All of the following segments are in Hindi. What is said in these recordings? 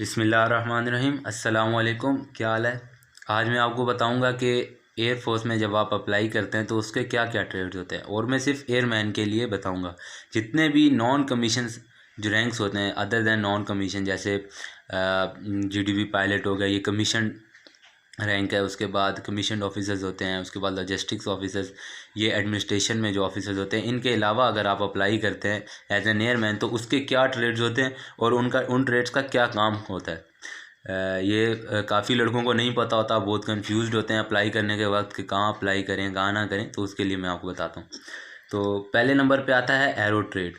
बिस्मिल्लाहिर्रहमानिर्रहीम। अस्सलाम वालेकुम। क्या हाल है? आज मैं आपको बताऊंगा कि एयर फोर्स में जब आप अप्लाई करते हैं तो उसके क्या क्या ट्रेड्स होते हैं, और मैं सिर्फ एयरमैन के लिए बताऊंगा। जितने भी नॉन कमीशन जो रैंक्स होते हैं अदर दैन नॉन कमीशन, जैसे जीडीबी पायलट हो गया, ये कमीशन रैंक है। उसके बाद कमीशन ऑफिसर्स होते हैं, उसके बाद लॉजिस्टिक्स ऑफिसर्स, ये एडमिनिस्ट्रेशन में जो ऑफिसर्स होते हैं। इनके अलावा अगर आप अप्लाई करते हैं एज एन एयरमैन तो उसके क्या ट्रेड्स होते हैं और उन ट्रेड्स का क्या काम होता है। ये काफ़ी लड़कों को नहीं पता होता, बहुत कंफ्यूज्ड होते हैं अप्लाई करने के वक्त कि कहाँ अप्लाई करें कहाँ ना करें। तो उसके लिए मैं आपको बताता हूँ। तो पहले नंबर पे आता है एरो ट्रेड।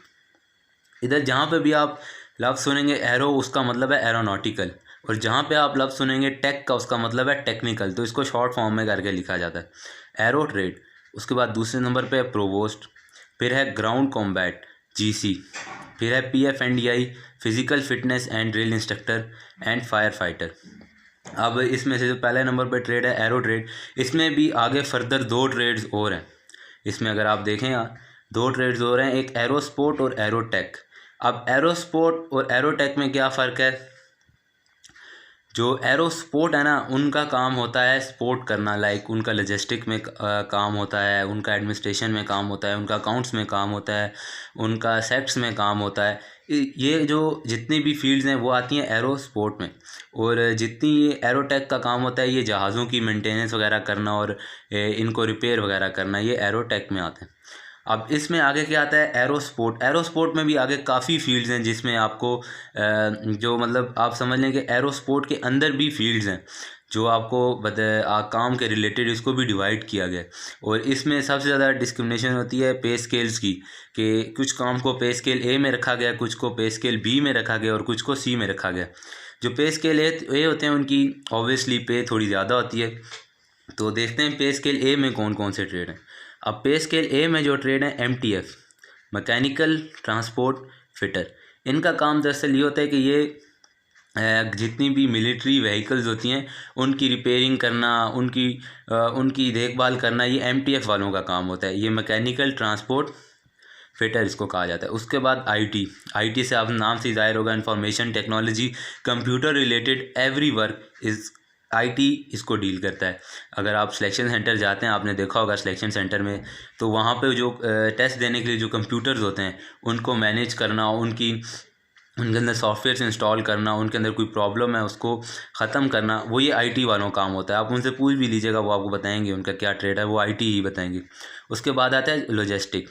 इधर जहाँ पे भी आप लफ्ज़ सुनेंगे एरो, उसका मतलब है एरोनॉटिकल, और जहाँ पे आप लफ्ज़ सुनेंगे टेक का, उसका मतलब है टेक्निकल। तो इसको शॉर्ट फॉर्म में करके लिखा जाता है एरो ट्रेड। उसके बाद दूसरे नंबर पे है प्रोवोस्ट, फिर है ग्राउंड कॉम्बैट जीसी, फिर है PFNDI physical fitness and drill instructor and fire fighter. अब इसमें से जो पहले नंबर पे ट्रेड है एरो ट्रेड, इसमें भी आगे फर्दर दो ट्रेड्स और हैं। इसमें अगर आप देखें यहाँ दो ट्रेड्स और हैं, एक एरोस्पोर्ट और एरोटेक। अब एरोस्पोर्ट और एरोटेक में क्या फ़र्क है? जो एरोस्पोर्ट है ना, उनका काम होता है स्पोर्ट करना, लाइक उनका लॉजिस्टिक में काम होता है, उनका एडमिनिस्ट्रेशन में काम होता है, उनका अकाउंट्स में काम होता है, उनका सेक्ट्स में काम होता है। ये जो जितनी भी फील्ड्स हैं वो आती हैं एरोस्पोर्ट में। और जितनी ये एरोटेक का काम होता है, ये जहाज़ों की मेंटेनेंस वगैरह करना और इनको रिपेयर वगैरह करना, ये एरोटेक में आते हैं। अब इसमें आगे क्या आता है? एरोस्पोर्ट। एरोस्पोर्ट में भी आगे काफ़ी फील्ड्स हैं जिसमें आपको जो मतलब आप समझ लें कि एरोस्पोर्ट के अंदर भी फील्ड्स हैं जो आपको काम के रिलेटेड इसको भी डिवाइड किया गया है। और इसमें सबसे ज़्यादा डिस्क्रिमिनेशन होती है पे स्केल्स की, कि कुछ काम को पे स्केल ए में रखा गया, कुछ को पे स्केल बी में रखा गया और कुछ को सी में रखा गया। जो पे स्केल ए होते हैं उनकी ऑब्वियसली पे थोड़ी ज़्यादा होती है। तो देखते हैं पे स्केल ए में कौन कौन से ट्रेड हैं। अब पे स्केल ए में जो ट्रेड है एमटीएफ, मैकेनिकल ट्रांसपोर्ट फिटर। इनका काम दरअसल ये होता है कि ये जितनी भी मिलिट्री व्हीकल्स होती हैं उनकी रिपेयरिंग करना, उनकी देखभाल करना, ये एमटीएफ वालों का काम होता है। ये मैकेनिकल ट्रांसपोर्ट फिटर इसको कहा जाता है। उसके बाद आईटी से आप नाम से ज़ाहिर होगा, information technology, computer related every work is IT इसको डील करता है। अगर आप सिलेक्शन सेंटर जाते हैं, आपने देखा होगा सिलेक्शन सेंटर में, तो वहाँ पे जो टेस्ट देने के लिए जो कंप्यूटर्स होते हैं उनको मैनेज करना, उनके अंदर सॉफ्टवेयर इंस्टॉल करना, उनके अंदर कोई प्रॉब्लम है उसको ख़त्म करना, वो ये आईटी वालों का काम होता है। आप उनसे पूछ भी लीजिएगा, वो आपको बताएंगे उनका क्या ट्रेड है, वो आईटी ही बताएंगे। उसके बाद आता है लॉजिस्टिक।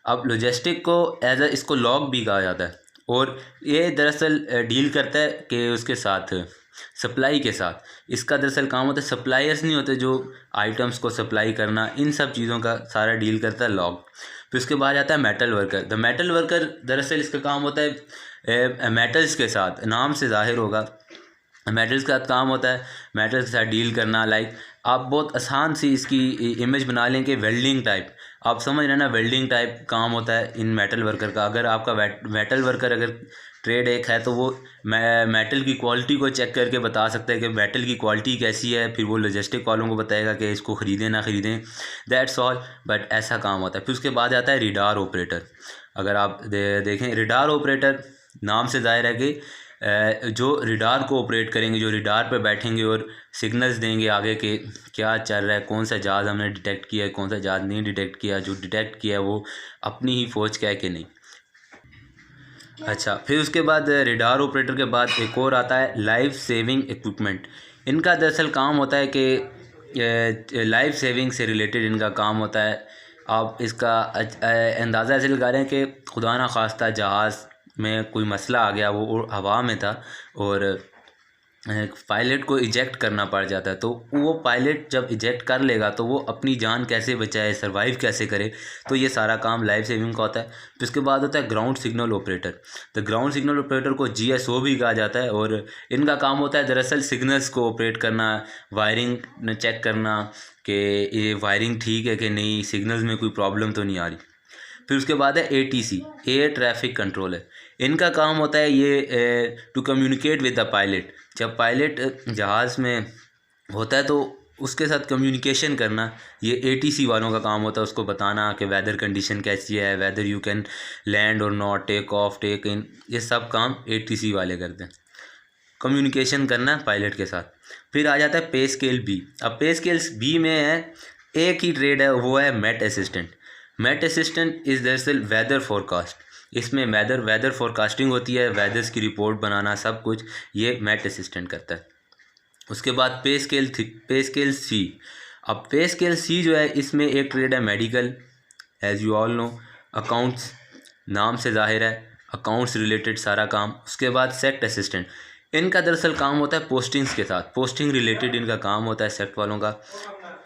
अब लॉजिस्टिक को इसको लॉग भी कहा जाता है, और ये दरअसल डील करता है कि उसके साथ सप्लाई के साथ इसका दरअसल काम होता है। सप्लायर्स नहीं होते जो आइटम्स को सप्लाई करना, इन सब चीज़ों का सारा डील करता है लॉग। फिर उसके बाद आता है metal worker. The metal worker दरअसल इसका काम होता है मेटल्स के साथ, नाम से ज़ाहिर होगा मेटल्स का काम होता है मेटल्स के साथ डील करना। लाइक आप बहुत आसान सी इसकी इमेज बना लें कि वेल्डिंग टाइप, आप समझ रहे हैं ना, वेल्डिंग टाइप काम होता है इन मेटल वर्कर का। अगर आपका मेटल वर्कर अगर ट्रेड एक है तो वो मेटल की क्वालिटी को चेक करके बता सकता है कि मेटल की क्वालिटी कैसी है, फिर वो लॉजिस्टिक वालों को बताएगा कि इसको ख़रीदें ना ख़रीदें, दैट्स ऑल। बट ऐसा काम होता है। फिर उसके बाद आता है रिडार ऑपरेटर। अगर आप देखें रिडार ऑपरेटर, नाम से ज़ाहिर है कि जो रिडार को ऑपरेट करेंगे, जो रिडार पर बैठेंगे और सिग्नल्स देंगे आगे के क्या चल रहा है, कौन सा जहाज़ हमने डिटेक्ट किया है, कौन सा जहाज़ नहीं डिटेक्ट किया, जो डिटेक्ट किया है वो अपनी ही फ़ौज का है कि नहीं। अच्छा, फिर उसके बाद रिडार ऑपरेटर के बाद एक और आता है लाइफ सेविंग इक्विपमेंट। इनका दरअसल काम होता है कि लाइफ सेविंग से रिलेटेड इनका काम होता है। आप इसका अंदाज़ा ऐसे लगा रहे हैं कि खुदा ना खास्ता जहाज़ में कोई मसला आ गया, वो हवा में था और पायलट को इजेक्ट करना पड़ जाता है, तो वो पायलट जब इजेक्ट कर लेगा तो वो अपनी जान कैसे बचाए, सरवाइव कैसे करे, तो ये सारा काम लाइफ सेविंग का होता है। तो उसके बाद होता है ग्राउंड सिग्नल ऑपरेटर। तो ग्राउंड सिग्नल ऑपरेटर को जीएसओ भी कहा जाता है, और इनका काम होता है दरअसल सिग्नल्स को ऑपरेट करना, वायरिंग चेक करना कि ये वायरिंग ठीक है कि नहीं, सिग्नल्स में कोई प्रॉब्लम तो नहीं आ रही। फिर उसके बाद है एटीसी, एयर ट्रैफिक कंट्रोलर। इनका काम होता है ये to communicate with the pilot. जब पायलट जहाज़ में होता है तो उसके साथ कम्युनिकेशन करना, ये एटीसी वालों का काम होता है। उसको बताना कि वेदर कंडीशन कैसी है, वेदर यू कैन लैंड और नॉट, टेक ऑफ, टेक इन, ये सब काम एटीसी वाले करते हैं। कम्युनिकेशन करना पायलट के साथ। फिर आ जाता है पे स्केल बी। अब पे स्केल बी में है एक ही ट्रेड है, वो है met assistant. Met assistant is दरअसल वेदर फोरकास्ट। इसमें वेदर फोरकास्टिंग होती है, वेदर्स की रिपोर्ट बनाना, सब कुछ ये मेट असिस्टेंट करता है। उसके बाद पे स्केल सी। अब पे स्केल सी जो है, इसमें एक ट्रेड है medical, as you all know. Accounts, नाम से जाहिर है अकाउंट्स रिलेटेड सारा काम। उसके बाद सेक्ट असिस्टेंट, इनका दरअसल काम होता है पोस्टिंग्स के साथ, पोस्टिंग रिलेटेड इनका काम होता है सेक्ट वालों का।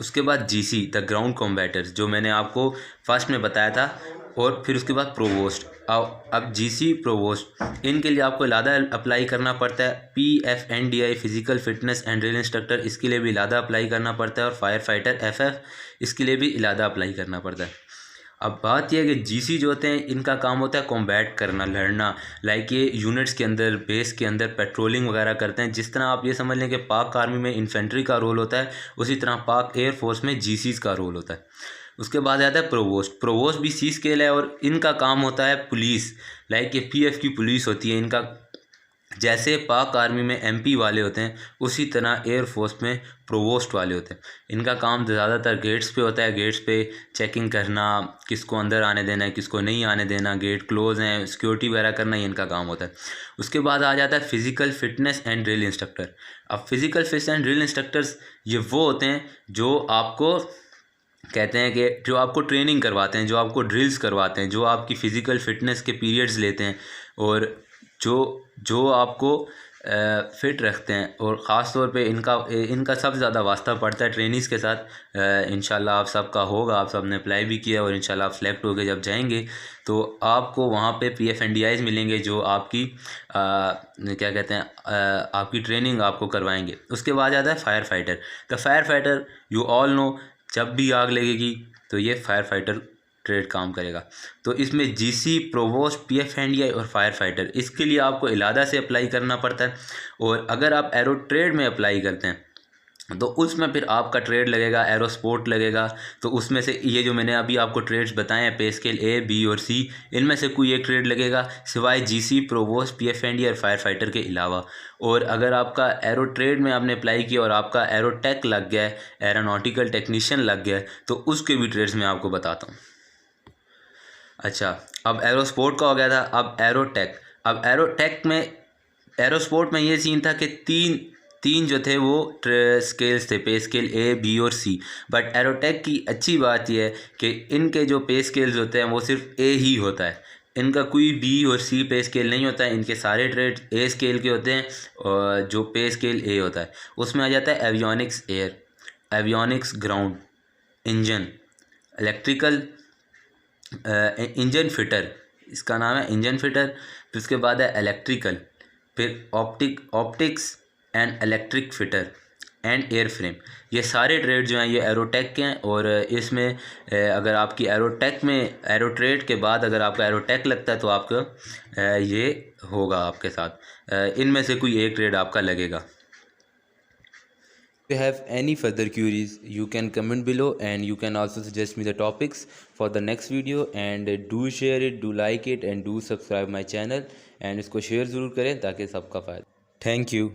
उसके बाद जीसी द ग्राउंड कॉम्बैटर्स, जो मैंने आपको फर्स्ट में बताया था। और फिर उसके बाद प्रोवोस्ट। अब जीसी प्रोवोस्ट इनके लिए आपको लादा अप्लाई करना पड़ता है। PFNDI physical fitness and drill instructor, इसके लिए भी लादा अप्लाई करना पड़ता है। और फायर फाइटर FF, इसके लिए भी लादा अप्लाई करना पड़ता है। अब बात यह है कि जीसी जो होते हैं, इनका काम होता है कॉम्बैट करना, लड़ना। लाइक ये यूनिट्स के अंदर, बेस के अंदर पेट्रोलिंग वगैरह करते हैं। जिस तरह आप ये समझ लें कि पाक आर्मी में इन्फेंट्री का रोल होता है, उसी तरह पाक एयरफोर्स में जीसीस का रोल होता है। उसके बाद आता है प्रोवोस्ट। प्रोवोस्ट भी सी स्केल है और इनका काम होता है पुलिस। लाइक ये PF की पुलिस होती है इनका। जैसे पाक आर्मी में MP वाले होते हैं, उसी तरह एयरफोर्स में प्रोवोस्ट वाले होते हैं। इनका काम ज़्यादातर गेट्स पे होता है। गेट्स पे चेकिंग करना, किसको अंदर आने देना है, किसको नहीं आने देना, गेट क्लोज हैं, सिक्योरिटी वगैरह करना, ये इनका काम होता है। उसके बाद आ जाता है physical fitness and drill instructor. अब physical fitness and drill instructors ये वो होते हैं जो आपको कहते हैं कि जो आपको ट्रेनिंग करवाते हैं, जो आपको ड्रिल्स करवाते हैं, जो आपकी फ़िज़िकल फ़िटनेस के पीरियड्स लेते हैं, और जो आपको फ़िट रखते हैं। और ख़ास तौर पे इनका सबसे ज़्यादा वास्ता पड़ता है ट्रेनिंग्स के साथ। इंशाल्लाह आप सबका होगा, आप सब ने अप्लाई भी किया, और इंशाल्लाह आप सेलेक्ट होकर जब जाएंगे तो आपको वहाँ पे PFNDIs मिलेंगे, जो आपकी क्या कहते हैं आपकी ट्रेनिंग आपको करवाएंगे। उसके बाद आता है fire fighter. The fire fighter, you all know, जब भी आग लगेगी तो ये फायर फाइटर ट्रेड काम करेगा। तो इसमें GC, प्रोवोस्ट, PFNDI और फायर फाइटर, इसके लिए आपको इलादा से अप्लाई करना पड़ता है। और अगर आप एरो ट्रेड में अप्लाई करते हैं तो उसमें फिर आपका ट्रेड लगेगा एरो स्पोर्ट लगेगा। तो उसमें से ये जो मैंने अभी आपको ट्रेड्स बताए हैं, पे स्केल A, B और C, इनमें से कोई एक ट्रेड लगेगा, सिवाय GC, प्रोवोस्ट, PFNDI और फायर फाइटर के अलावा। और अगर आपका एरो ट्रेड में आपने अप्लाई किया और आपका एरो टेक लग गया है, एरोनॉटिकल टेक्नीशियन लग गया है, तो उसके भी ट्रेड्स मैं आपको बताता हूँ। अच्छा, अब एरो स्पोर्ट का हो गया था, अब एरो टेक। अब एरो टेक में, एरो स्पोर्ट में ये सीन था कि तीन जो थे वो स्केल्स थे, पे स्केल A, B और C। बट एरोटेक की अच्छी बात यह है कि इनके जो पे स्केल्स होते हैं वो सिर्फ A ही होता है, इनका कोई B और C पे स्केल नहीं होता है। इनके सारे ट्रेड A स्केल के होते हैं, और जो पे स्केल A होता है उसमें आ जाता है avionics air, avionics ground, engine, electrical, engine fitter, इसका नाम है इंजन फिटर। फिर उसके बाद है इलेक्ट्रिकल, फिर optics and electric fitter and air frame. ये सारे ट्रेड जो हैं ये एरोटेक के हैं। और इसमें अगर आपकी एरोटेक में, एरो ट्रेड के बाद अगर आपका एरोटेक लगता है तो आपका ये होगा आपके साथ, इनमें से कोई एक ट्रेड आपका लगेगा। If you have any further queries, you can comment below, and you can also suggest me the topics for the next video. And do share it, do like it, and do subscribe my channel, and इसको शेयर ज़रूर करें ताकि सबका फ़ायदा। Thank you.